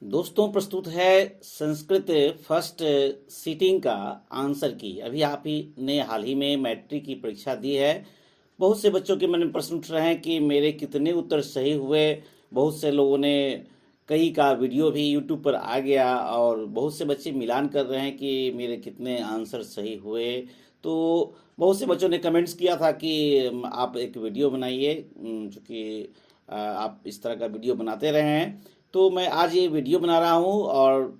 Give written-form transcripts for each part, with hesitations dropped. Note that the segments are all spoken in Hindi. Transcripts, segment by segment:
दोस्तों, प्रस्तुत है संस्कृत फर्स्ट सीटिंग का आंसर की। अभी आप ही ने हाल ही में मैट्रिक की परीक्षा दी है। बहुत से बच्चों के मन में प्रश्न उठ रहे हैं कि मेरे कितने उत्तर सही हुए। बहुत से लोगों ने कई का वीडियो भी यूट्यूब पर आ गया और बहुत से बच्चे मिलान कर रहे हैं कि मेरे कितने आंसर सही हुए। तो बहुत से बच्चों ने कमेंट्स किया था कि आप एक वीडियो बनाइए, चूँकि आप इस तरह का वीडियो बनाते रहे हैं। तो मैं आज ये वीडियो बना रहा हूँ और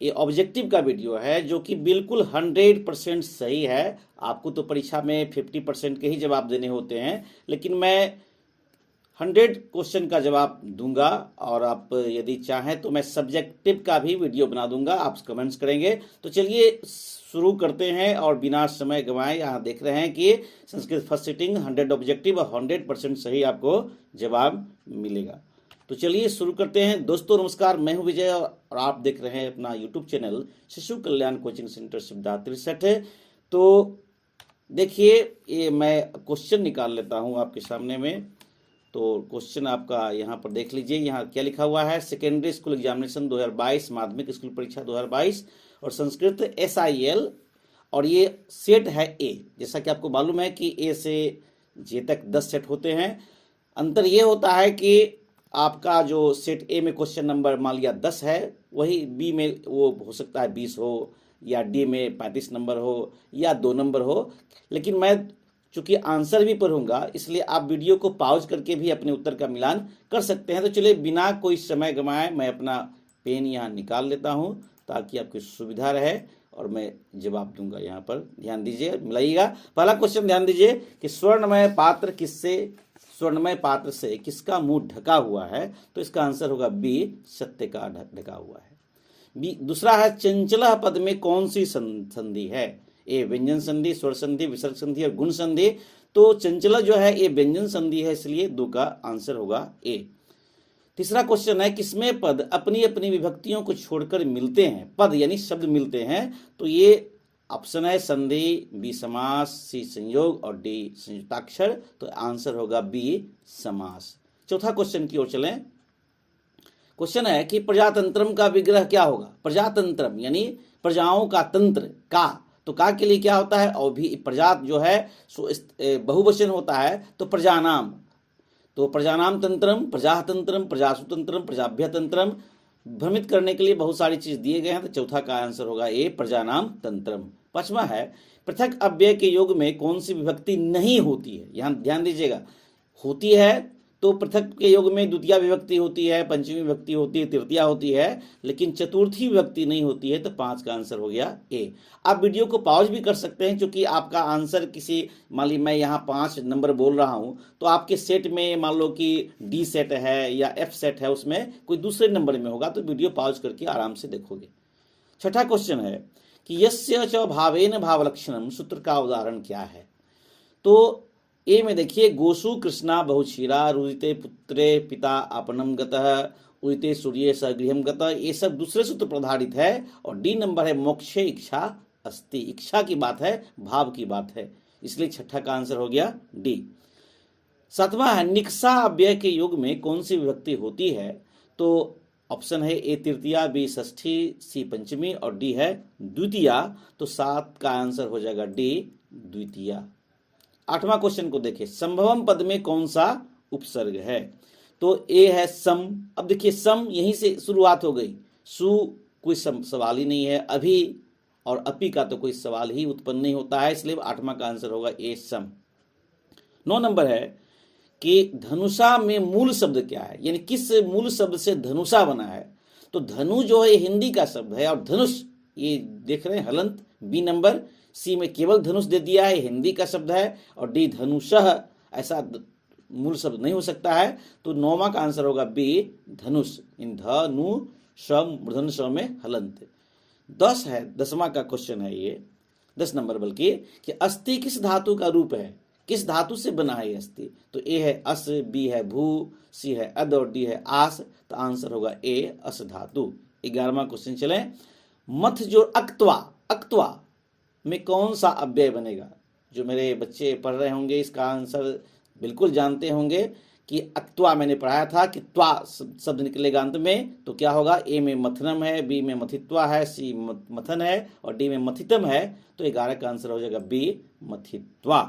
ये ऑब्जेक्टिव का वीडियो है जो कि बिल्कुल 100% सही है। आपको तो परीक्षा में 50% के ही जवाब देने होते हैं, लेकिन मैं 100 क्वेश्चन का जवाब दूंगा। और आप यदि चाहें तो मैं सब्जेक्टिव का भी वीडियो बना दूंगा, आप कमेंट्स करेंगे। तो चलिए शुरू करते हैं और बिना समय गंवाए। यहाँ देख रहे हैं कि संस्कृत फर्स्ट सिटिंग 100 ऑब्जेक्टिव और 100% सही आपको जवाब मिलेगा। तो चलिए शुरू करते हैं। दोस्तों नमस्कार, मैं हूं विजय और आप देख रहे हैं अपना यूट्यूब चैनल शिशु कल्याण कोचिंग सेंटर सिद्धार्थ 63। तो देखिए, ये मैं क्वेश्चन निकाल लेता हूं आपके सामने में। तो क्वेश्चन आपका यहाँ पर देख लीजिए। यहाँ क्या लिखा हुआ है, सेकेंडरी स्कूल एग्जामिनेशन 2022, माध्यमिक स्कूल परीक्षा 2022 और संस्कृत SIL, और ये सेट है ए। जैसा कि आपको मालूम है कि ए से जे तक 10 सेट होते हैं। अंतर ये होता है कि आपका जो सेट ए में क्वेश्चन नंबर मान लिया 10 है, वही बी में वो हो सकता है 20 हो, या डी में 35 नंबर हो, या 2 नंबर हो। लेकिन मैं चूंकि आंसर भी पढ़ूंगा, इसलिए आप वीडियो को पॉज करके भी अपने उत्तर का मिलान कर सकते हैं। तो चलिए बिना कोई समय गंवाए मैं अपना पेन यहाँ निकाल लेता हूँ ताकि आपकी सुविधा रहे और मैं जवाब दूंगा। यहाँ पर ध्यान दीजिए, मिलाइएगा। पहला क्वेश्चन ध्यान दीजिए कि स्वर्णमय पात्र से किसका मुंह ढका हुआ है। तो इसका आंसर होगा बी, सत्य का ढका हुआ है। बी। दूसरा है, चंचला पद में कौन सी संधि है। ए व्यंजन संधि, स्वर संधि, विसर्ग संधि और गुण संधि। तो चंचला जो है ये व्यंजन संधि है, इसलिए 2 का आंसर होगा ए। तीसरा क्वेश्चन है, किसमें पद अपनी अपनी विभक्तियों को छोड़कर मिलते हैं। पद यानी शब्द मिलते हैं। तो ये ऑप्शन है संधि, बी समास, सी संयोग और डी संयुक्ताक्षर। तो आंसर होगा बी, समास। चौथा क्वेश्चन की ओर चलें। क्वेश्चन है कि प्रजातंत्रम का विग्रह क्या होगा। प्रजातंत्रम यानी प्रजाओं का तंत्र का। तो का के लिए क्या होता है, और भी प्रजात जो है बहुवचन होता है तो प्रजानाम। तो प्रजानाम तंत्रम, प्रजातंत्रम, प्रजासुतंत्रम, प्रजाभ्य तंत्रम। भ्रमित करने के लिए बहुत सारी चीज दिए गए हैं। तो चौथा का आंसर होगा ए, प्रजानाम तंत्रम। पांचवा है, पृथक अव्यय के योग में कौन सी विभक्ति नहीं होती है। यहां ध्यान दीजिएगा, होती है तो पृथक के योग में द्वितीय विभक्ति होती है, पंचमी विभक्ति होती है, तृतीया होती है, लेकिन चतुर्थी विभक्ति नहीं होती है। तो 5 का आंसर हो गया ए। आप वीडियो को पॉज भी कर सकते हैं, क्योंकि आपका आंसर किसी, मान ली मैं यहाँ 5 नंबर बोल रहा हूँ तो आपके सेट में मान लो कि डी सेट है या एफ सेट है, उसमें कोई दूसरे नंबर में होगा। तो वीडियो पॉज करके आराम से देखोगे। छठा क्वेश्चन है कि यस्य च भावेन भावलक्षणम सूत्र का उदाहरण क्या है। तो ए में देखिए, गोसु कृष्णा बहुक्षीरा, रुदिते पुत्रे पिता आपनम गतः, उदिते सूर्ये स गृहम गतः। ये सब दूसरे सूत्र पर आधारित है। और डी नंबर है, मोक्षे इच्छा अस्ति। इच्छा की बात है, भाव की बात है, इसलिए छठा का आंसर हो गया डी। सातवां है, निक्सा अव्यय के योग में कौन सी विभक्ति होती है। तो ऑप्शन है ए तृतीया, बी षष्ठी, सी पंचमी और डी है द्वितीया। तो 7 का आंसर हो जाएगा डी, द्वितीया। आठवां क्वेश्चन को देखिए, संभवम पद में कौन सा उपसर्ग है। तो ए है सम। अब देखिए, सम यहीं से शुरुआत हो गई। सु कोई सवाल ही नहीं है, अभी और अपी का तो कोई सवाल ही उत्पन्न नहीं होता है, इसलिए 8वां का आंसर होगा ए, सम। 9 नंबर है कि धनुषा में मूल शब्द क्या है, यानी किस मूल शब्द से धनुषा बना है। तो धनु जो है हिंदी का शब्द है, और धनुष ये देख रहे हैं हलंत। बी नंबर, सी में केवल धनुष दे दिया है, हिंदी का शब्द है। और डी धनुषः, ऐसा मूल शब्द नहीं हो सकता है। तो 9वां का आंसर होगा बी, धनुष। इन धनु शम मूर्धन श में हलंत। 10 है, 10वां का क्वेश्चन है ये, 10 नंबर बल्कि, कि अस्थि किस धातु का रूप है। किस धातु से बना है अस्थि। तो ए है अस, बी है भू, सी है अद और डी है आस। तो आंसर होगा ए, अस धातु। 11वां क्वेश्चन चले, मथ जो अक्त्वा, अक्त्वा में कौन सा अव्यय बनेगा। जो मेरे बच्चे पढ़ रहे होंगे इसका आंसर बिल्कुल जानते होंगे कि अक्त्वा मैंने पढ़ाया था कि त्वा शब्द निकलेगा अंत में, तो क्या होगा, ए में मथनम है, बी में मथित्वा है, सी मथन है और डी में मथितम है, तो 11 का आंसर हो जाएगा बी मथित्वा।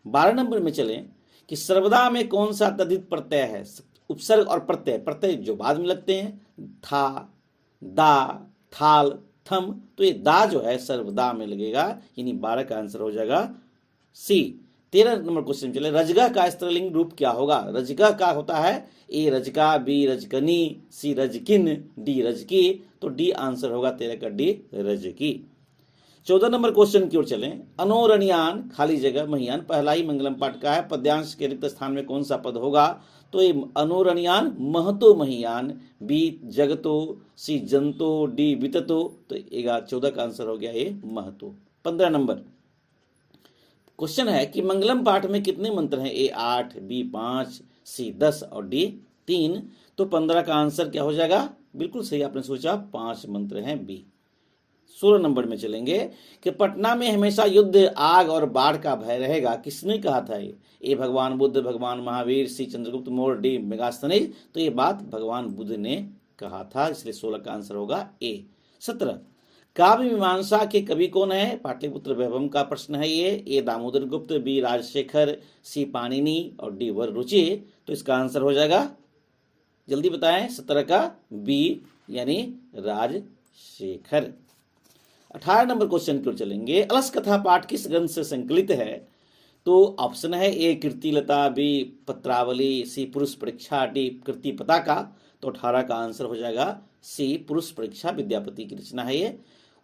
12 नंबर में चलें कि सर्वदा में कौन सा तद्धित प्रत्यय है, उपसर्ग और प्रत्यय, प्रत्यय जो बाद में लगते हैं, था, दा, थाल, थम, तो ये दा जो है सर्वदा में लगेगा, यानी 12 का आंसर हो जाएगा सी। 13 नंबर क्वेश्चन चले, रजगा का स्त्रीलिंग रूप क्या होगा। रजगा का होता है ए रजका, बी रजकनी, सी रजकिन, डी रजकी, तो डी आंसर होगा 13 का डी रजकी। 14 नंबर क्वेश्चन की ओर चलें, अनोरणियान खाली जगह महियान, पहला ही मंगलम पाठ का है, पद्यांश के रिक्त स्थान में कौन सा पद होगा, तो ये अनोरणियान महतो महियान, बी जगतो, सी जंतो, डी विततो, तो 14 का आंसर हो गया ये महतो। 15 नंबर क्वेश्चन है कि मंगलम पाठ में कितने मंत्र हैं, ए 8, बी 5, सी 10 और डी 3, तो 15 का आंसर क्या हो जाएगा, बिल्कुल सही आपने सोचा, 5 मंत्र हैं बी। 16 नंबर में चलेंगे कि पटना में हमेशा युद्ध, आग और बाढ़ का भय रहेगा, किसने कहा था ये, ए भगवान बुद्ध, भगवान महावीर, सी चंद्रगुप्त मौर्य, डी मेगास्थनीज, तो ये बात भगवान बुद्ध ने कहा था, इसलिए 16 का आंसर होगा ए। 17 काव्य मीमांसा के कवि कौन है, पाटलिपुत्र वैभव का प्रश्न है ये, ए दामोदर गुप्त, बी राजशेखर, सी पाणिनि और डी वर रुचि, तो इसका आंसर हो जाएगा, जल्दी बताएं, 17 का बी यानी राजशेखर। 18 नंबर क्वेश्चन की ओर चलेंगे, अलस कथा पाठ किस ग्रंथ से संकलित है, तो ऑप्शन है ए कीर्तिलता, बी पत्रावली, सी पुरुष परीक्षा, डी कृति पताका, तो 18 का आंसर हो जाएगा सी पुरुष परीक्षा, विद्यापति की रचना है ये।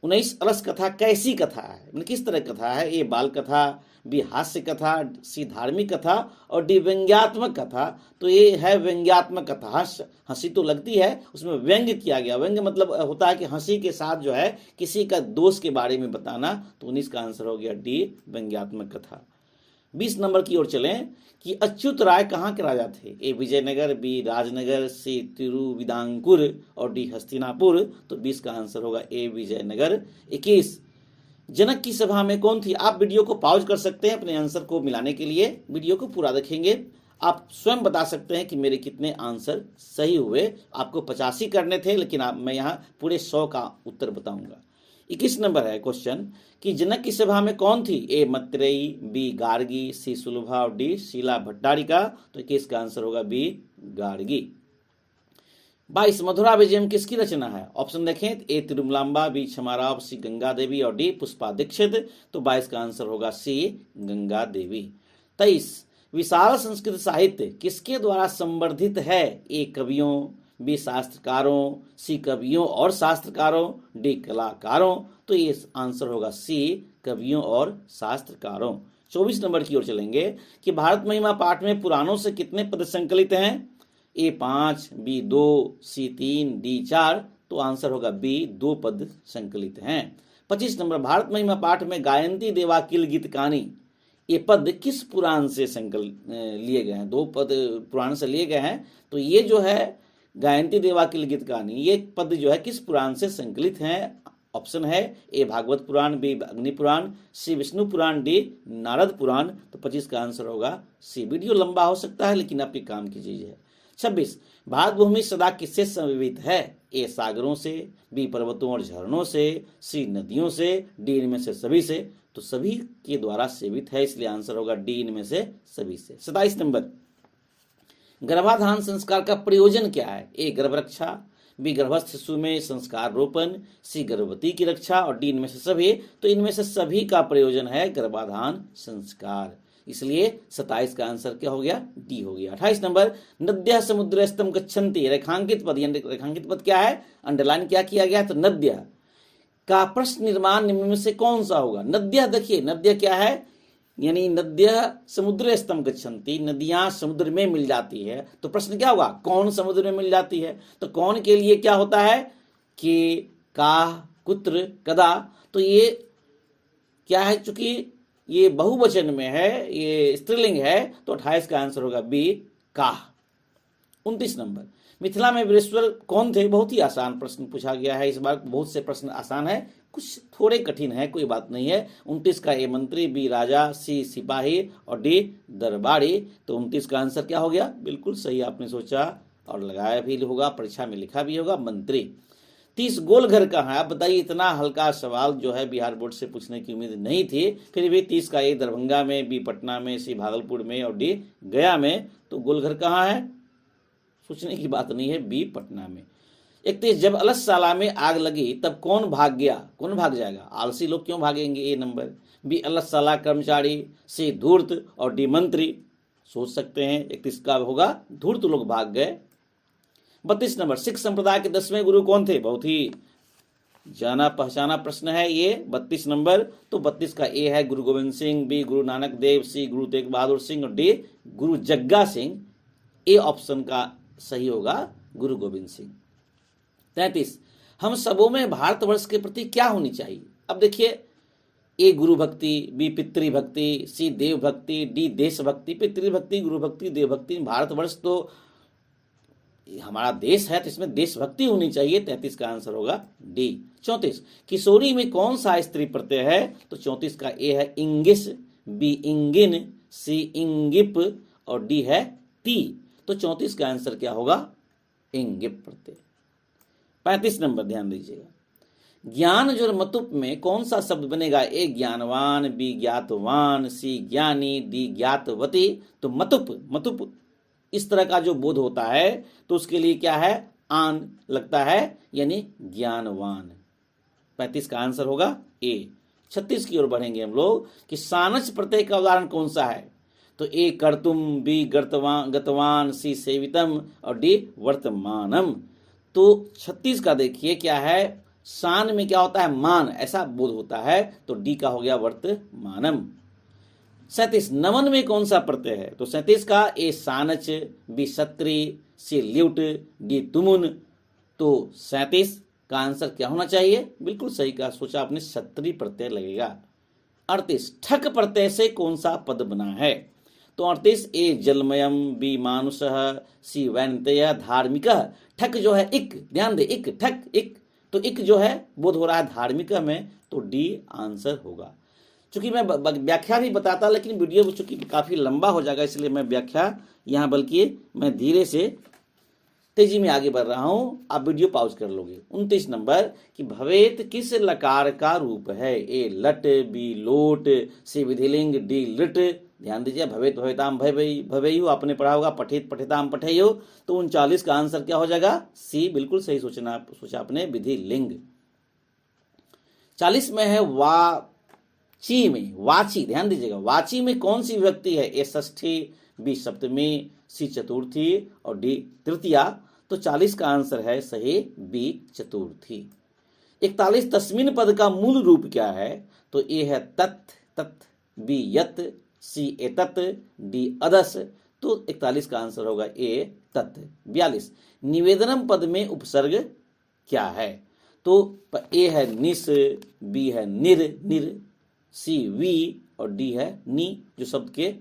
19 अलस कथा कैसी कथा है, मतलब किस तरह कथा है, ए बाल कथा, बी हास्य कथा, सी धार्मिक कथा और डी व्यंग्यात्मक कथा, तो ये है व्यंग्यात्मक कथा, हंसी तो लगती है, उसमें व्यंग्य किया गया, व्यंग्य मतलब होता है कि हंसी के साथ जो है किसी का दोष के बारे में बताना, तो 19 का आंसर हो गया डी व्यंग्यात्मक कथा। 20 नंबर की ओर चलें कि अच्युत राय कहाँ के राजा थे, ए विजयनगर, बी राजनगर, सी तिरुविदांकुर और डी हस्तिनापुर, तो 20 का आंसर होगा ए विजयनगर। 21 जनक की सभा में कौन थी, आप वीडियो को पॉज कर सकते हैं अपने आंसर को मिलाने के लिए, वीडियो को पूरा देखेंगे, आप स्वयं बता सकते हैं कि मेरे कितने आंसर सही हुए। आपको 85 करने थे, लेकिन मैं यहाँ पूरे 100 का उत्तर बताऊंगा। 21 नंबर है क्वेश्चन कि जनक की सभा में कौन थी, ए मैत्रेयी, बी गार्गी, सी सुलभा और डी शीला भट्टारिका, तो 21 का आंसर होगा बी गार्गी। 22 मधुरा विजयम किसकी रचना है, ऑप्शन देखें, ए तिरुमलांबा, बी क्षमाराव, सी गंगा देवी और डी पुष्पा दीक्षित, तो 22 का आंसर होगा सी गंगा देवी। 23 विशाल संस्कृत साहित्य किसके द्वारा संवर्धित है, ए कवियों, बी शास्त्रकारों, सी कवियों और शास्त्रकारों, डी कलाकारों, तो ये आंसर होगा सी कवियों और शास्त्रकारों। 24 नंबर की ओर चलेंगे कि भारत महिमा पाठ में पुराणों से कितने पद संकलित हैं, ए 5, बी 2, सी 3, डी 4, तो आंसर होगा बी 2 पद संकलित हैं। 25 नंबर भारत महिमा पाठ में गायंती देवा किल गीत कहानी, ये पद किस पुराण से लिए गए हैं, 2 पद पुराण से लिए गए हैं, तो ये जो है गायंती देवा किल गीत कहानी, ये पद जो है किस पुराण से संकलित हैं, ऑप्शन है ए भागवत पुराण, बी अग्नि पुराण, सी विष्णु पुराण, डी नारद पुराण, तो 25 का आंसर होगा सी। वीडियो लंबा हो सकता है लेकिन आपके काम की चीज है। 26 भारत भूमि सदा किससे समन्वित है, ए सागरों से, बी पर्वतों और झरनों से, सी नदियों से, डी इनमें से सभी से, तो सभी के द्वारा सेवित है, इसलिए आंसर होगा डी इनमें से सभी से। 27 नंबर गर्भाधान संस्कार का प्रयोजन क्या है, ए गर्भरक्षा, बी गर्भस्थ शिशु में संस्कार रोपण, सी गर्भवती की रक्षा और डी इनमें से सभी, तो इनमें से सभी का प्रयोजन है गर्भाधान संस्कार, इसलिए 27 का आंसर क्या हो गया, डी हो गया। 28 नंबर नद्या समुद्रस्तम गच्छन्ति, रेखांकित पद, रेखांकित पद क्या है, अंडरलाइन क्या किया गया, तो नद्या का प्रश्न निर्माण निम्न में से कौन सा होगा। नद्या, देखिए नद्या क्या है, यानी नद्या समुद्र स्तम गच्छन्ति, नदियां समुद्र में मिल जाती है, तो प्रश्न क्या होगा, कौन समुद्र में मिल जाती है, तो कौन के लिए क्या होता है कि काह, कुत्र, कदा, तो ये क्या है, चूंकि ये बहुवचन में है, ये स्त्रीलिंग है, तो 28 का आंसर होगा बी काह। 29 नंबर मिथिला में वीरेश्वर कौन थे? बहुत ही आसान प्रश्न पूछा गया है इस बार, बहुत से प्रश्न आसान है, कुछ थोड़े कठिन है, कोई बात नहीं है। 29 का ए मंत्री, बी राजा, सी सिपाही और डी दरबारी। तो 29 का आंसर क्या हो गया? बिल्कुल सही आपने सोचा और लगाया भी होगा, परीक्षा में लिखा भी होगा, मंत्री। 30 गोलघर कहाँ है? आप बताइए, इतना हल्का सवाल जो है बिहार बोर्ड से पूछने की उम्मीद नहीं थी, फिर भी 30 का ए दरभंगा में, बी पटना में, सी भागलपुर में और डी गया में। तो गोलघर कहाँ है? सोचने की बात नहीं है, बी पटना में। 31 जब अलसशाला में आग लगी तब कौन भाग गया? कौन भाग जाएगा? आलसी लोग क्यों भागेंगे? ए नंबर। बी अलसशाला कर्मचारी, सी धूर्त और डी मंत्री। सोच सकते हैं, 31 का होगा धूर्त लोग भाग गए। 32 नंबर सिख संप्रदाय के 10वें गुरु कौन थे? बहुत ही जाना पहचाना प्रश्न है ये, 32 नंबर। तो 32 का ए है गुरु गोविंद सिंह, बी गुरु नानक देव, सी गुरु तेग बहादुर सिंह और D Guru Jagga Singh. A option का सही होगा गुरु गोविंद सिंह। 33 हम सबों में भारतवर्ष के प्रति क्या होनी चाहिए? अब देखिए, ए गुरु भक्ति, बी पितृभक्ति, सी देव भक्ति, डी देशभक्ति। पितृभक्ति, गुरु भक्ति, देवभक्ति, भारतवर्ष तो हमारा देश है तो इसमें देशभक्ति होनी चाहिए। 33 का आंसर होगा डी। 34 किशोरी में कौन सा स्त्री प्रत्यय है? तो 34 का ए है इंगिस, बी इंगिन, सी इंगिप और डी है ती। तो 34 का आंसर क्या होगा? इंगिप प्रत्यय। 35 नंबर ध्यान दीजिएगा, ज्ञान जो मतुप में कौन सा शब्द बनेगा? ए ज्ञानवान, बी ज्ञातवान, सी ज्ञानी, डी ज्ञातवती। तो मतुप इस तरह का जो बोध होता है तो उसके लिए क्या है? आन लगता है, यानी ज्ञानवान। 35 का आंसर होगा ए। 36 की ओर बढ़ेंगे हम लोग कि सानच प्रत्यय का उदाहरण कौन सा है? तो ए कर्तुम, बी गतवान, सी सेवितम और डी वर्तमानम। तो 36 का देखिए क्या है, सान में क्या होता है? मान, ऐसा बोध होता है, तो डी का हो गया वर्तमानम। 37 नमन में कौन सा प्रत्यय है? तो 37 का ए सानच, बी सत्री, सी ल्यूट, डी तुमुन। तो 37 का आंसर क्या होना चाहिए? बिल्कुल सही का सोचा आपने, सत्री प्रत्यय लगेगा। 38 ठक प्रत्यय से कौन सा पद बना है? तो 38 ए जलमयम, बी मानुषः, सी वैनतय धार्मिक। ठक जो है इक, ध्यान दे, इक ठक इक, तो इक जो है बोध हो रहा है धार्मिक में, तो डी आंसर होगा। चूंकि मैं व्याख्या भी बताता, लेकिन वीडियो चूंकि काफी लंबा हो जाएगा, इसलिए मैं व्याख्या यहाँ बल्कि मैं धीरे से तेजी में आगे बढ़ रहा हूं, आप वीडियो पॉज कर लोगे। 29 नंबर कि भवेत किस लकार का रूप है? ए लट, बी लोट, सी विधिलिंग, डी लिट। ध्यान दीजिए, भवेत भवेताम भवेयु आपने पढ़ा होगा, पठित पठिताम पठेयो। तो 39 का आंसर क्या हो जाएगा? सी। बिल्कुल सही सोचा आपने, विधि लिंग। 40 में है वाची में, वाची, ध्यान दीजिएगा, वाची में कौन सी विभक्ति है? ए षष्ठी, बी सप्तमी, सी चतुर्थी और डी तृतीया। तो 40 का आंसर है सही बी चतुर्थी। 41 तस्मिन पद का मूल रूप क्या है? तो ए है तत् तत्, बी यत, सी एतत्, डी अदस। तो 41 का आंसर होगा ए तत्। 42 निवेदनम पद में उपसर्ग क्या है? तो ए है निस, बी है निर, सी वी और डी है नी, जो शब्द के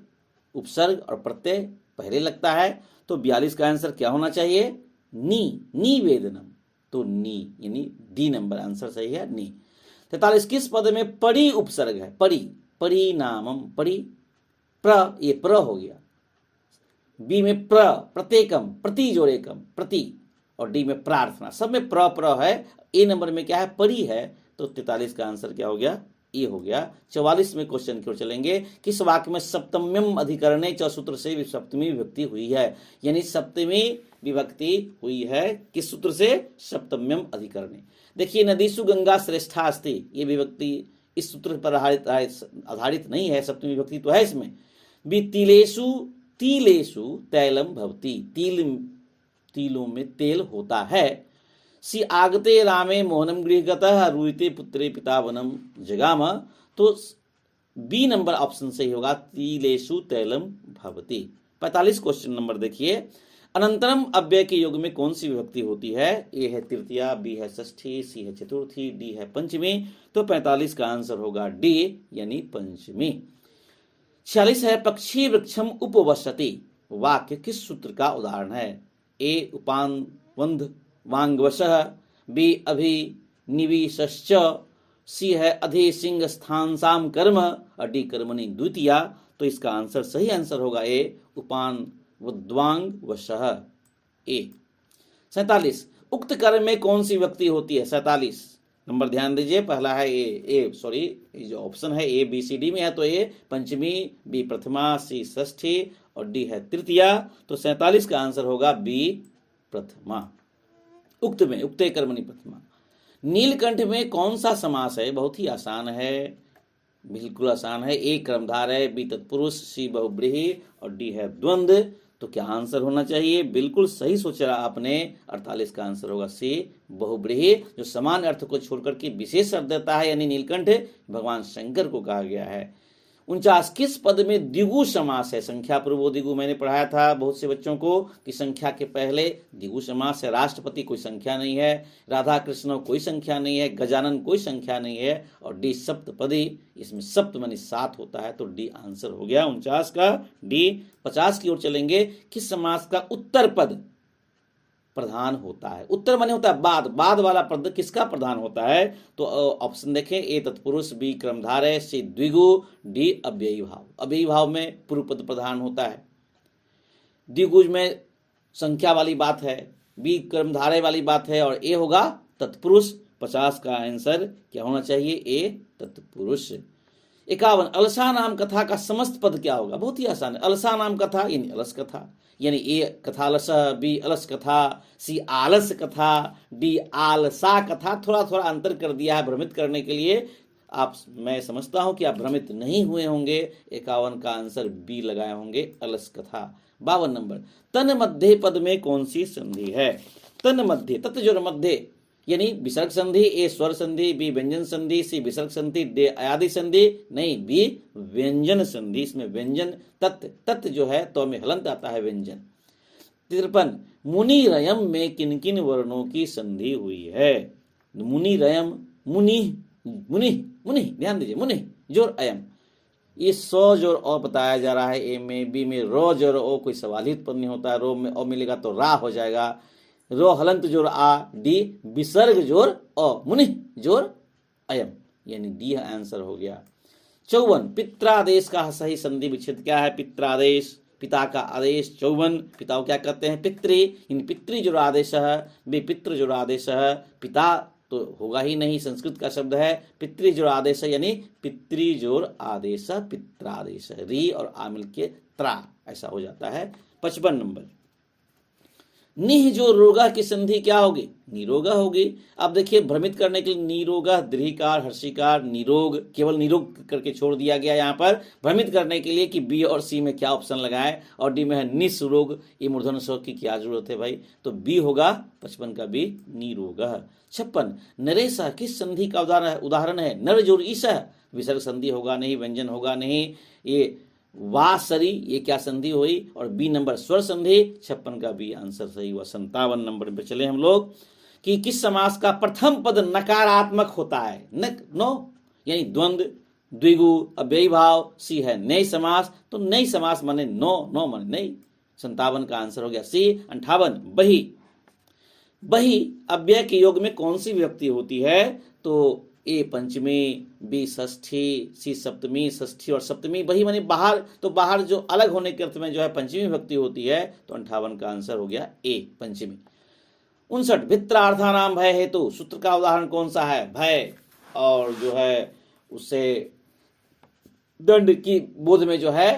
उपसर्ग और प्रत्यय पहले लगता है। तो 42 का आंसर क्या होना चाहिए? निवेदनम। तो नी यानी डी नंबर आंसर सही है, नी। 43 किस पद में परी उपसर्ग है? परिणामम, परी प्र, ये प्र हो गया। बी में प्रत्येकम, प्रति जोड़ेकम, प्रति, और डी में प्रार्थना, सब में प्र है। ए नंबर में क्या है? परी है। तो 43 का आंसर क्या हो गया? ए हो गया। 44 में क्वेश्चन की ओर चलेंगे, किस वाक्य में सप्तम्यम अधिकरणे च सूत्र से सप्तमी विभक्ति हुई है? यानी सप्तमी विभक्ति हुई है किस सूत्र से? सप्तम्यम अधिकरणे। देखिए, नदीसु गंगा श्रेष्ठा अस्ति, ये विभक्ति इस सूत्र पर आधारित नहीं है, सप्तमी विभक्ति तो है इसमें। बी तिलेषु तैलम भवति, तिलों में तेल होता है। सी आगते रामे मोहनम गृहगतः रूयते पुत्रे पिता वनम जगाम। तो बी नंबर ऑप्शन सही होगा, तिलेषु तैलम भवति। 45 क्वेश्चन नंबर देखिए, अनंतरम अव्यय के योग में कौन सी विभक्ति होती है? ए है तृतीया, बी है षष्ठी, सी है चतुर्थी, डी है पंचमी। तो 45 का आंसर होगा डी यानी पंचमी। 46 है पक्षी वृक्षम उपवसति, वाक्य किस सूत्र का उदाहरण है? ए उपानवंध वांगवशः, बी अभिनिविशश्च, सी है अधि सिंह स्थानसाम कर्म और डी कर्मणि द्वितीया। तो इसका आंसर सही आंसर होगा ए उपान वद्वांग वशः ए। 47 उक्त कर्म में कौन सी व्यक्ति होती है? 47 नंबर ध्यान दीजिए, पहला है ए सॉरी ये जो ऑप्शन है ए बी सी डी में है, तो ए पंचमी, बी प्रथमा, सी षष्ठी और डी है तृतीया। तो 47 का आंसर होगा बी प्रथमा। उक्त में उक्ते कर्मणि प्रथमा। नीलकंठ में कौन सा समास है? बहुत ही आसान है, बिल्कुल आसान है। ए कर्मधार है, बी तत्पुरुष, सी बहुब्रीहि और डी है द्वंद्व। तो क्या आंसर होना चाहिए? बिल्कुल सही सोचा आपने, 48 का आंसर होगा सी बहुब्रीहि, जो समान अर्थ को छोड़कर के विशेष अर्थ देता है, यानी नीलकंठ भगवान शंकर को कहा गया है। 49 किस पद में द्विगु समास है? संख्या पूर्वो द्विगु मैंने पढ़ाया था बहुत से बच्चों को कि संख्या के पहले द्विगु समास है। राष्ट्रपति कोई संख्या नहीं है, राधा कृष्ण कोई संख्या नहीं है, गजानन कोई संख्या नहीं है और डी सप्तपदी, इसमें सप्त मानी 7 होता है। तो डी आंसर हो गया 49 का डी। 50 की ओर चलेंगे। किस समास का उत्तर पद प्रधान होता है? उत्तर माने होता है बाद, बाद वाला पद किसका प्रधान होता है? तो ऑप्शन देखें, ए तत्पुरुष, बी क्रमधार है, सी द्विगु, डी अव्ययी भाव। अव्ययी भाव में पूर्व पद प्रधान होता है, द्विगुज में संख्या वाली बात है, बी क्रमधारय वाली बात है और ए होगा तत्पुरुष। 50 का आंसर क्या होना चाहिए? ए तत्पुरुष। 51 अलसा नाम कथा का समस्त पद क्या होगा? बहुत ही आसान है। अलसा नाम कथा यानी अलस कथा, यानी ए कथालस, बी अलस कथा, सी आलस कथा, डी आलसा कथा। थोड़ा थोड़ा अंतर कर दिया है भ्रमित करने के लिए। मैं समझता हूं कि आप भ्रमित नहीं हुए होंगे। 51 का आंसर बी लगाए होंगे, अलस कथा। 52 नंबर तन मध्य पद में कौन सी संधि है? तन मध्य, तत् जोर मध्य यानी विसर्ग संधि, ए स्वर संधि, बी व्यंजन संधि, सी विसर्ग संधि, डी अयादि संधि, नहीं बी व्यंजन संधि। इसमें व्यंजन तत् जो है तो में हलंत आता है व्यंजन। 53 मुनि रयम में किन किन वर्णों की संधि हुई है? मुनि रयम, मुनि मुनि मुनि, ध्यान दीजिए, मुनि जोर अयम, ये 100 जोर अ बताया जा रहा है। ए में, बी में रो जोर ओ, कोई सवाल ही उत्पन्न नहीं होता। रो में अ मिलेगा तो रा हो जाएगा। रो हलंत जोर आ, डी विसर्ग जोर अ, मुनि जोर अयम, यानी डी आंसर हो गया। 54 पित्रादेश का सही संधि विच्छेद क्या है? पित्रादेश, पिता का आदेश। 54 पिता को क्या कहते हैं? पितृ, इन पितृ जोर आदेश है, बी पितृ जोर आदेश है। पिता तो होगा ही नहीं, संस्कृत का शब्द है। पितृ जोर आदेश है यानी पितृ जोर आदेश, पित्रादेश। री और आमिल के त्रा, ऐसा हो जाता है। 55 नंबर निह जो रोगा की संधि क्या होगी? निरोगा होगी। अब देखिए भ्रमित करने के लिए निरोगा, दीर्घिकार, हर्षिकार, निरोग, केवल निरोग करके छोड़ दिया गया यहाँ पर भ्रमित करने के लिए कि बी और सी में क्या ऑप्शन लगाए और डी में है निस्रोग। ये मूर्धन्य स्वर की क्या जरूरत है भाई? तो बी होगा 55 का बी निरोग। 56 नरेशा किस संधि का उदाहरण है? नर जोर ईसा, विसर्ग संधि होगा नहीं, व्यंजन होगा नहीं। ये वासरी, ये क्या संधि हुई? और बी नंबर स्वर संधि। 56 का बी आंसर सही हुआ। 57 नंबर पे चले हम लोग कि किस समास का प्रथम पद नकारात्मक होता है? नो यानी द्वंद्व, द्विगु, अव्ययी भाव। सी है नई समास, तो नई समास माने नो माने नई। 57 का आंसर हो गया सी। 58 बही, बही अव्यय के योग में कौन सी विभक्ति होती है? तो ए पंचमी, बी षष्ठी, सी सप्तमी, षष्ठी और सप्तमी। बही माने बाहर, तो बाहर जो अलग होने के अर्थ में जो है पंचमी विभक्ति होती है। तो 58 का आंसर हो गया ए पंचमी। 59 भित्रार्थानाम भय हेतु सूत्र का उदाहरण कौन सा है? भय और जो है उससे दंड की बोध में जो है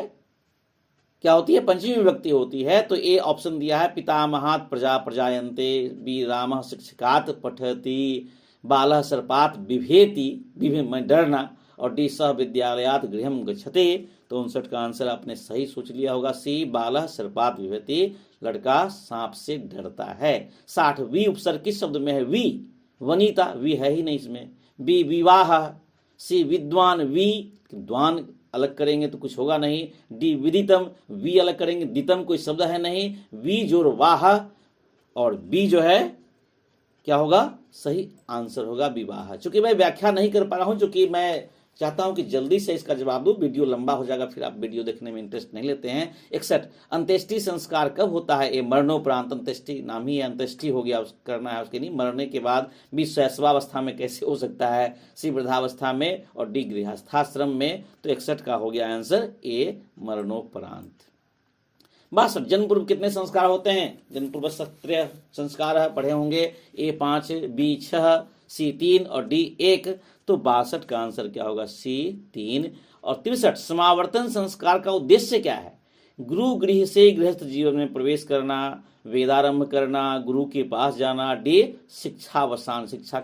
क्या होती है? पंचमी विभक्ति होती है। तो ए ऑप्शन दिया है पितामहात प्रजा प्रजायन्ते, बी रामः शिक्षकात पठति, बालः सर्पात बिभेति, में डरना और डी सह विद्यालयात गृहम गच्छते। तो 59 का आंसर आपने सही सोच लिया होगा सी बालः सर्पात बिभेति, लड़का सांप से डरता है। 60 वी उपसर्ग किस शब्द में है? वी वनिता, वी है ही नहीं इसमें। बी विवाह, सी विद्वान, वी द्वान अलग करेंगे तो कुछ होगा नहीं। डी विदितम, वी अलग करेंगे, दितम कोई शब्द है नहीं। वी जोर वाह और बी जो है क्या होगा? सही आंसर होगा विवाह। चूंकि मैं व्याख्या नहीं कर पा रहा हूं, चूंकि मैं चाहता हूं कि जल्दी से इसका जवाब दूं, वीडियो लंबा हो जाएगा, फिर आप वीडियो देखने में इंटरेस्ट नहीं लेते हैं। 61 अंत्येष्टि संस्कार कब होता है? ए मरणोपरांत, अंत्येष्टि नाम ही है, अंत्येष्टि हो गया, करना है उसके नहीं, मरने के बाद। बी शैशवावस्था में कैसे हो सकता है? सी वृद्धावस्था में, और डी गृहस्थाश्रम में। तो 61 का हो गया आंसर ए मरणोपरांत। 62 जन्म पूर्व कितने संस्कार होते हैं? जन्म पूर्व 17 संस्कार है, पढ़े होंगे। ए 5, बी 6, सी 3 और डी 1। तो 62 का आंसर क्या होगा? सी 3। और 63 समावर्तन संस्कार का उद्देश्य क्या है? गुरु गृह से गृहस्थ जीवन में प्रवेश करना, वेदारंभ करना, गुरु के पास जाना, डी शिक्षावसान, शिक्षा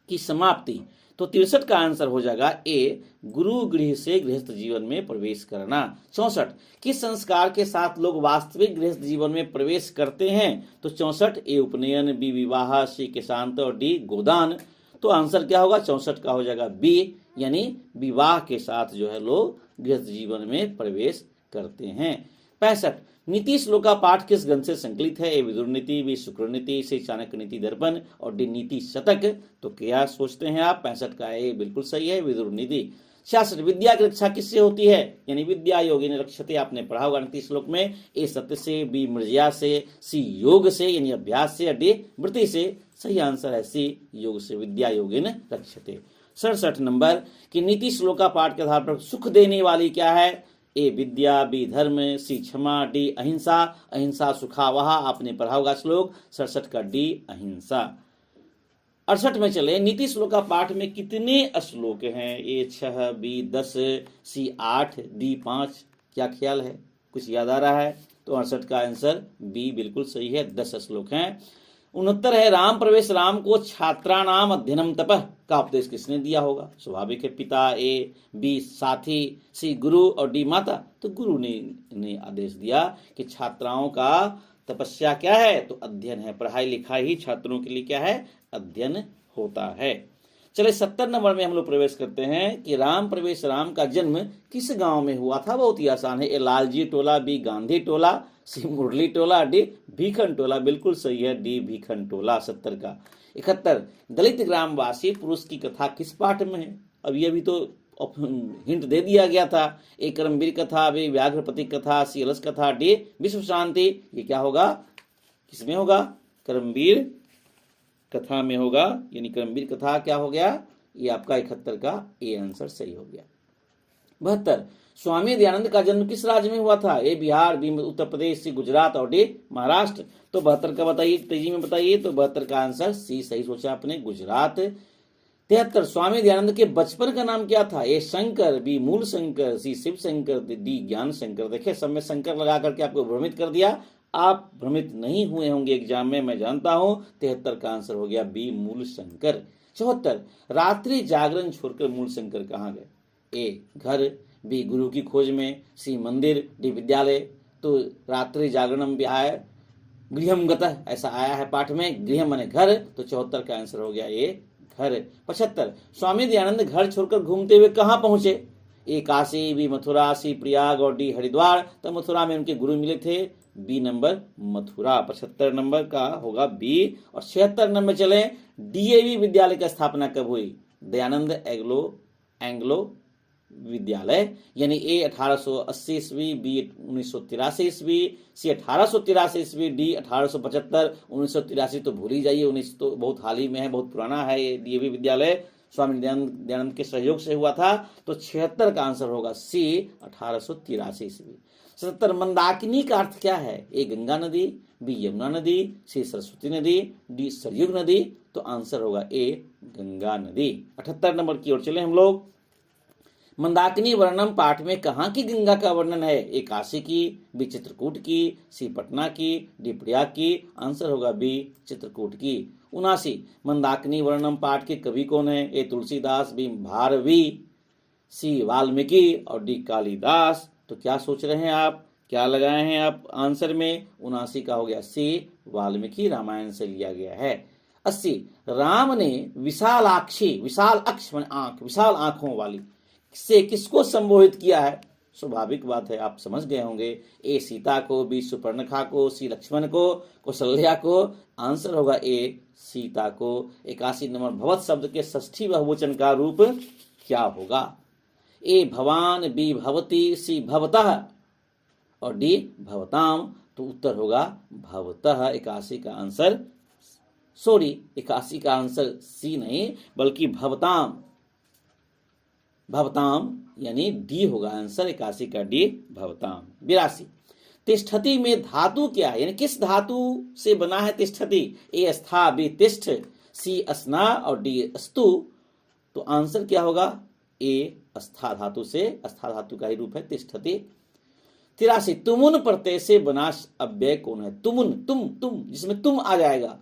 की समाप्ति। तो 63 का आंसर हो जाएगा ए गुरु गृह से गृहस्थ जीवन में प्रवेश करना। 64 किस संस्कार के साथ लोग वास्तविक गृहस्थ जीवन में प्रवेश करते हैं? तो 64 ए उपनयन, बी विवाह, सी केशांत और डी गोदान। तो आंसर क्या होगा? 64 का हो जाएगा बी, यानी विवाह के साथ जो है लोग गृहस्थ जीवन में प्रवेश करते हैं। 65 नीति श्लोक का पाठ किस ग्रंथ से संकलित है? ए विदुर नीति, बी शुक्र नीति, सी चाणक्य नीति दर्पण और डी नीति शतक। तो क्या सोचते हैं आप? 65 का ए बिल्कुल सही है, विदुर नीति। 66 विद्या की रक्षा किससे होती है? यानी विद्या योगिन रक्षते, आपने पढ़ा होगा नीति श्लोक में। ए सत्य से, बी मृर्या से, सी योग से यानी अभ्यास से, डी वृत्ति से। सही आंसर है सी योग से, विद्या योगिन रक्षते। 67 नंबर की नीति श्लोक का पाठ के आधार पर सुख देने वाली क्या है? ए विद्या, बी धर्म, सी क्षमा, डी अहिंसा। अहिंसा सुखावह, आपने पढ़ा होगा श्लोक। 67 का डी अहिंसा। 68 में चले, नीति श्लोक का पाठ में कितने श्लोक हैं? ए 6, बी 10, सी 8, डी 5। क्या ख्याल है? कुछ याद आ रहा है? तो 68 का आंसर बी बिल्कुल सही है, 10 श्लोक हैं। 69 है राम प्रवेश राम को छात्राणाम अध्ययनम तपः का उपदेश किसने दिया होगा? स्वाभाविक है पिता, ए बी साथी, सी गुरु और डी माता। तो गुरु ने आदेश दिया कि छात्राओं का तपस्या क्या है? तो अध्ययन है, पढ़ाई लिखाई ही छात्रों के लिए क्या है? अध्ययन होता है। चले 70 नंबर में हम लोग प्रवेश करते हैं कि राम प्रवेश राम का जन्म किस गांव में हुआ था? बहुत ही आसान है। ए लालजी टोला, बी गांधी टोला, सी मुरली टोला, डी भीखन टोला। बिल्कुल सही है, डी भीखन टोला 70 का। 71 दलित ग्रामवासी पुरुष की कथा किस पाठ में है? अब ये भी तो हिंट दे दिया गया था। ए कर्मवीर कथा, बी व्याघ्रपति कथा, सी अलस कथा, डी विश्व शांति। ये क्या होगा? किसमें होगा? कर्मवीर कथा में होगा, यानी कर्मवीर कथा क्या हो गया? ये आपका 71 का ए आंसर सही हो गया। 72 स्वामी दयानंद का जन्म किस राज्य में हुआ था? ए बिहार, बी उत्तर प्रदेश, सी गुजरात और डी महाराष्ट्र। तो 72 का बताइए, तेजी में बताइए। तो 72 का आंसर सी सही सोचा आपने, गुजरात। 73 स्वामी दयानंद के बचपन का नाम क्या था? ए शंकर, बी मूल शंकर, सी शिव शंकर, डी ज्ञान शंकर। देखिए सब में शंकर लगा करके आपको भ्रमित कर दिया। आप भ्रमित नहीं हुए होंगे एग्जाम में, मैं जानता हूं। 73 का आंसर हो गया बी मूल शंकर। 74 रात्रि जागरण छोड़कर मूल शंकर कहाँ गए? ए घर, बी गुरु की खोज में, सी मंदिर, डी विद्यालय। तो रात्रि जागरणम भी आया, गृहम गतः ऐसा आया है पाठ में, गृह माने घर। तो 74 का आंसर हो गया ए घर। 75 स्वामी दयानंद घर छोड़कर घूमते हुए कहाँ पहुंचे? ए काशी, बी मथुरा, सी प्रयाग और डी हरिद्वार। तो मथुरा में उनके गुरु मिले थे, बी नंबर मथुरा। 75 नंबर का होगा बी। और 76 नंबर चले, डीएवी विद्यालय की स्थापना कब हुई? दयानंद एंग्लो विद्यालय, यानी ए 1880 ईस्वी, बी 1983 ईस्वी, सी 1883 ईस्वी, डी 1875। 1983 तो भूल ही जाइए, 19 तो बहुत हाल ही में है, बहुत पुराना है। ये डीएवी विद्यालय स्वामी दयानंद के सहयोग से हुआ था। तो 76 का आंसर होगा सी 1883 ईस्वी। 77 मंदाकिनी का अर्थ क्या है? ए गंगा नदी, बी यमुना नदी, सी सरस्वती नदी, डी सरयुग नदी। तो आंसर होगा ए गंगा नदी। 78 नंबर की ओर चले हम लोग। मंदाकिनी वर्णन पाठ में कहाँ की गंगा का वर्णन है? ए काशी की, बी चित्रकूट की, सी पटना की, डी प्रयाग की। आंसर होगा बी चित्रकूट की। 79 मंदाकिनी वर्णन पाठ के कवि कौन है? ए तुलसीदास, बी भारवी, सी वाल्मीकि और डी कालिदास। तो क्या सोच रहे हैं आप? क्या लगाए हैं आप आंसर में? 79 का हो गया सी वाल्मीकि रामायण से लिया गया है। 80 राम ने विशालाक्षी, विशाल अक्ष माने आंख, विशाल आंखों वाली से किसको संबोधित किया है? स्वाभाविक बात है, आप समझ गए होंगे। ए सीता को, बी सुपर्णखा को, सी लक्ष्मण को, कौशल्या को। आंसर होगा ए सीता को। 81 नंबर भवत शब्द के षष्ठी बहुवचन का रूप क्या होगा? ए भवान, बी भवती, सी भवतः और डी भवताम। तो उत्तर होगा भवतः। 81 का आंसर, सॉरी 81 का आंसर सी नहीं बल्कि भवताम, भवताम यानी डी होगा आंसर। 81 का डी भवताम। 82 तिष्ठति में धातु क्या है, यानी किस धातु से बना है तिष्ठति? ए स्था, बी तिष्ठ, सी अस्ना और डी अस्तु। तो आंसर क्या होगा? ए अस्था धातु से, अस्था धातु का ही रूप है तिष्ठति। 83 तुमुन प्रत्यय से बना अव्यय कौन है? तुमुन, तुम जिसमें तुम आ जाएगा।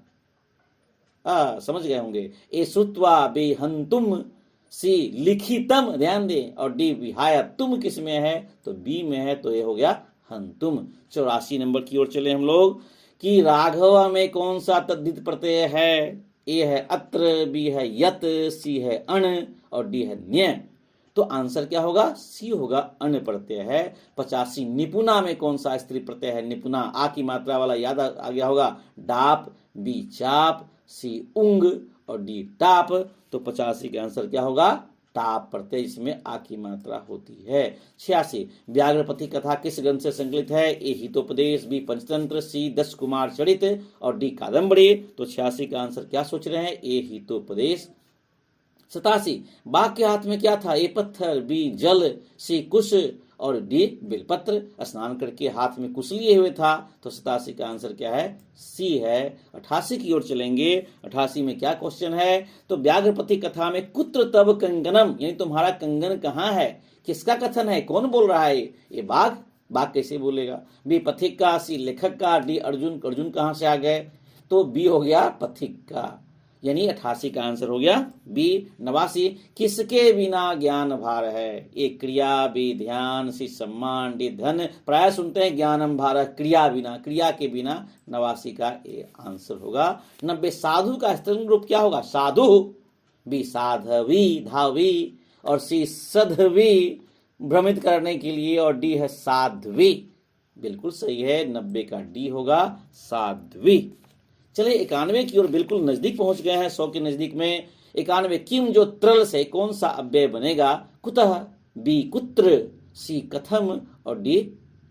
समझ गए होंगे। ए श्रुत्वा, बी हंतुम, सी लिखितम, ध्यान दें, और डी विहाय। तुम किस में है? तो बी में है, तो ये हो गया हंतुम। 84 नंबर की ओर चले हम लोग कि राघव में कौन सा तद्धित प्रत्यय है? ए है अत्र, बी है यत, सी है अण और डी है न्य। तो आंसर क्या होगा? सी होगा, अण प्रत्यय है। 85 निपुणा में कौन सा स्त्री प्रत्यय है? निपुणा, आ की मात्रा वाला याद आ गया होगा। डाप, बी चाप, सी उंग और डी टाप। तो 85 का आंसर क्या होगा? टाप प्रत्यय, इसमें आ की मात्रा होती है। 86 व्याघ्रपति कथा किस ग्रंथ से संकलित है? ए हितोपदेश, बी पंचतंत्र, सी 10 कुमार चरित और डी कादम्बरी। तो 86 का आंसर क्या सोच रहे हैं? ए हितोपदेश। 87 बाघ के हाथ में क्या था? ए पत्थर, बी जल, सी कुश और डी बिलपत्र। स्नान करके हाथ में कुश लिए हुए था। तो 87 का आंसर क्या है? सी है। 88 की ओर चलेंगे। 88 में क्या क्वेश्चन है? तो व्याघ्रपति कथा में कुत्र तब कंगनम, यानी तुम्हारा कंगन कहाँ है? किसका कथन है? कौन बोल रहा है? ये बाघ। बाघ कैसे बोलेगा? बी पथिक का, सी लेखक का, डी अर्जुन। अर्जुन कहाँ से आ गए? तो बी हो गया पथिक का, यानी 88 का आंसर हो गया बी। 89 किसके बिना ज्ञान भार है? ए क्रिया, बी ध्यान, सी सम्मान, डी धन। प्राय सुनते हैं ज्ञानम भार, क्रिया बिना, क्रिया के बिना। 89 का ए आंसर होगा। 90 साधु का स्त्रीलिंग रूप क्या होगा? साधु, बी साधवी, धावी और सी सधवी, भ्रमित करने के लिए, और डी है साध्वी। बिल्कुल सही है, 90 का डी होगा साध्वी। चलिए 91 की ओर बिल्कुल नजदीक पहुंच गए हैं, 100 के नजदीक में। 91 किम जो त्रल से कौन सा अव्यय बनेगा? कुतः, बी कुत्र, सी कथम और डी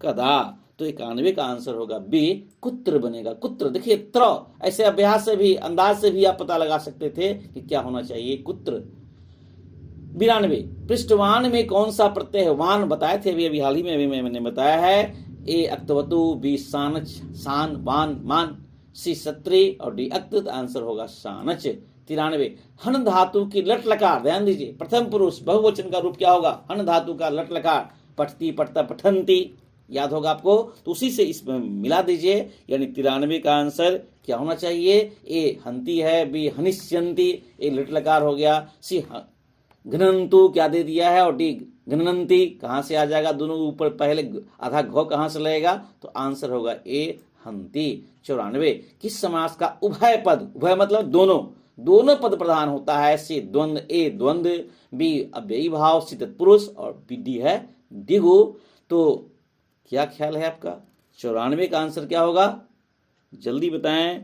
कदा। तो 91 का आंसर होगा बी कुत्र बनेगा। कुत्र, देखिए त्र, ऐसे अभ्यास से भी, अंदाज से भी आप पता लगा सकते थे कि क्या होना चाहिए, कुत्र। 92 पृष्ठवान में कौन सा प्रत्यय है? वान बताए थे अभी हाल ही में, अभी मैंने बताया है। ए अक्तवतु, बी सानच, सान, वान, मान, सी सत्री और डी अक्त। आंसर होगा सानच। 93 हन धातु की लट लकार, ध्यान दीजिए, प्रथम पुरुष बहुवचन का रूप क्या होगा? हन धातु का लट लकार, पठती, पठता, पठंती, याद होगा आपको, तो उसी से इसमें मिला दीजिए, यानी 93 का आंसर क्या होना चाहिए? ए हंती है, बी हनिष्यंती, ए लट लकार हो गया, सी घनंतु क्या दे दिया है, और डी घनंती कहां से आ जाएगा? दोनों ऊपर पहले आधा घ कहां से लगेगा? तो आंसर होगा ए हंती। 94 किस समास का उभय पद, उभय मतलब दोनों, दोनों पद प्रधान होता है? सी द्वंद, ए द्वंद, बी अव्ययी भाव, सी तत्पुरुष और बी डी है दिगु। तो क्या ख्याल है आपका? 94 का आंसर क्या होगा? जल्दी बताएं।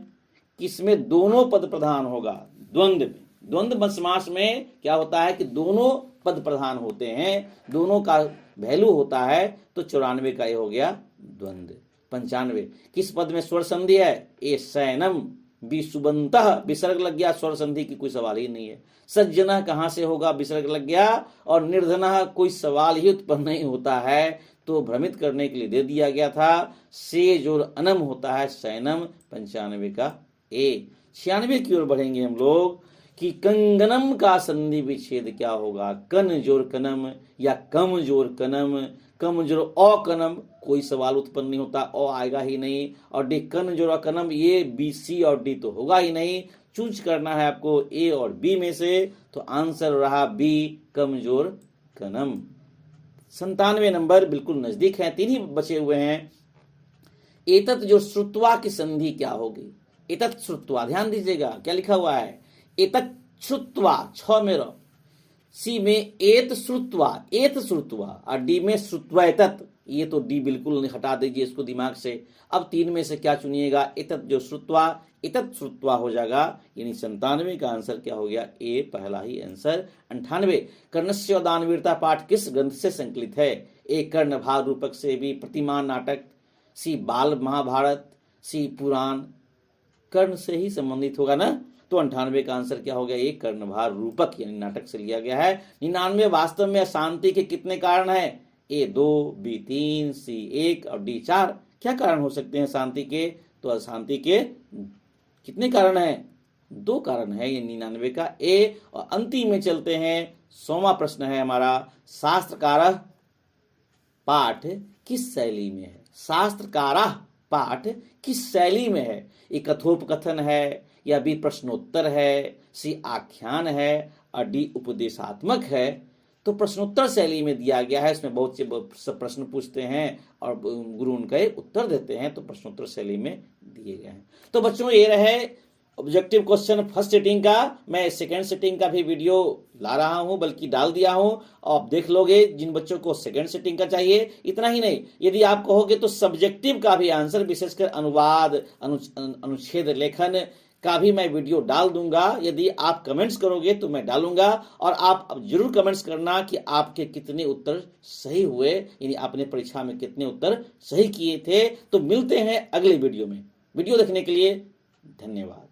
किसमें दोनों पद प्रधान होगा? द्वंद में। द्वंद्व समास में क्या होता है कि दोनों पद प्रधान होते हैं, दोनों का वैल्यू होता है। तो 94 का ये हो गया द्वंद्व। 95 किस पद में स्वर संधि है? ए शयनम, बी सुबंतः, विसर्ग लग गया, स्वर संधि की कोई सवाल ही नहीं है। सज्जन कहां से होगा? विसर्ग लग गया। और निर्धन कोई सवाल ही उत्पन्न नहीं होता है, तो भ्रमित करने के लिए दे दिया गया था। से जोर अनम होता है शयनम। 95 का ए। 96 की ओर बढ़ेंगे हम लोग कि कंगनम का संधि विच्छेद क्या होगा? कन जोर कनम या कम जोर कनम, कम जोर अकनम, कोई सवाल उत्पन्न नहीं होता, अ आएगा ही नहीं। और डी कन जोर अकनम, ये बी, सी और डी तो होगा ही नहीं। चूज करना है आपको ए और बी में से, तो आंसर रहा बी कमजोर कनम। 97 नंबर बिल्कुल नजदीक है, 3 ही बचे हुए हैं। एतत् जो श्रुत्वा की संधि क्या होगी? एतत् श्रुत्वा, ध्यान दीजिएगा क्या लिखा हुआ है? एतत् श्रुत्वा, 6 में रहो, सी में एत श्रुत्वा, एत श्रुत्वा, और डी में श्रुत्वा एतत्। ये तो डी बिल्कुल हटा दीजिए इसको दिमाग से। अब 3 में से क्या चुनिएगा, इतत जो श्रुत्वा, इतत श्रुत्वा हो जाएगा, यानी 97 का आंसर क्या हो गया, ए पहला ही आंसर। 98 कर्णस्य दानवीरता पाठ किस ग्रंथ से संकलित है, ए कर्ण भाग रूपक से, बी प्रतिमान नाटक, सी बाल महाभारत, सी पुराण। कर्ण से ही संबंधित होगा ना, तो 98 का आंसर क्या हो गया, एक कर्णभार रूपक यानी नाटक से लिया गया है। 99 वास्तव में अशांति के कितने कारण हैं, ए 2, बी 3, सी 1 और डी 4। क्या कारण हो सकते हैं शांति के, तो अशांति के कितने कारण हैं, 2 कारण है ये 99 का ए। और अंतिम में चलते हैं, 100वां प्रश्न है हमारा, शास्त्रकारः पाठ किस शैली में है, शास्त्रकारः पाठ किस शैली में है, ये कथोपकथन है या बी प्रश्नोत्तर है, सी आख्यान है और डी उपदेशात्मक है। तो प्रश्नोत्तर शैली में दिया गया है, इसमें बहुत से प्रश्न पूछते हैं और गुरु उनका उत्तर देते हैं, तो प्रश्नोत्तर शैली में दिए गए हैं। तो बच्चों ये रहे ऑब्जेक्टिव क्वेश्चन फर्स्ट सिटिंग का। मैं सेकंड सिटिंग का भी वीडियो ला रहा हूं, बल्कि डाल दिया हूं, आप देख लोगे जिन बच्चों को सेकंड सिटिंग का चाहिए। इतना ही नहीं, यदि आप कहोगे तो सब्जेक्टिव का भी आंसर, विशेषकर अनुवाद, अनुच्छेद लेखन का भी मैं वीडियो डाल दूंगा। यदि आप कमेंट्स करोगे तो मैं डालूंगा, और आप अब जरूर कमेंट्स करना कि आपके कितने उत्तर सही हुए, यानी आपने परीक्षा में कितने उत्तर सही किए थे। तो मिलते हैं अगले वीडियो में। वीडियो देखने के लिए धन्यवाद।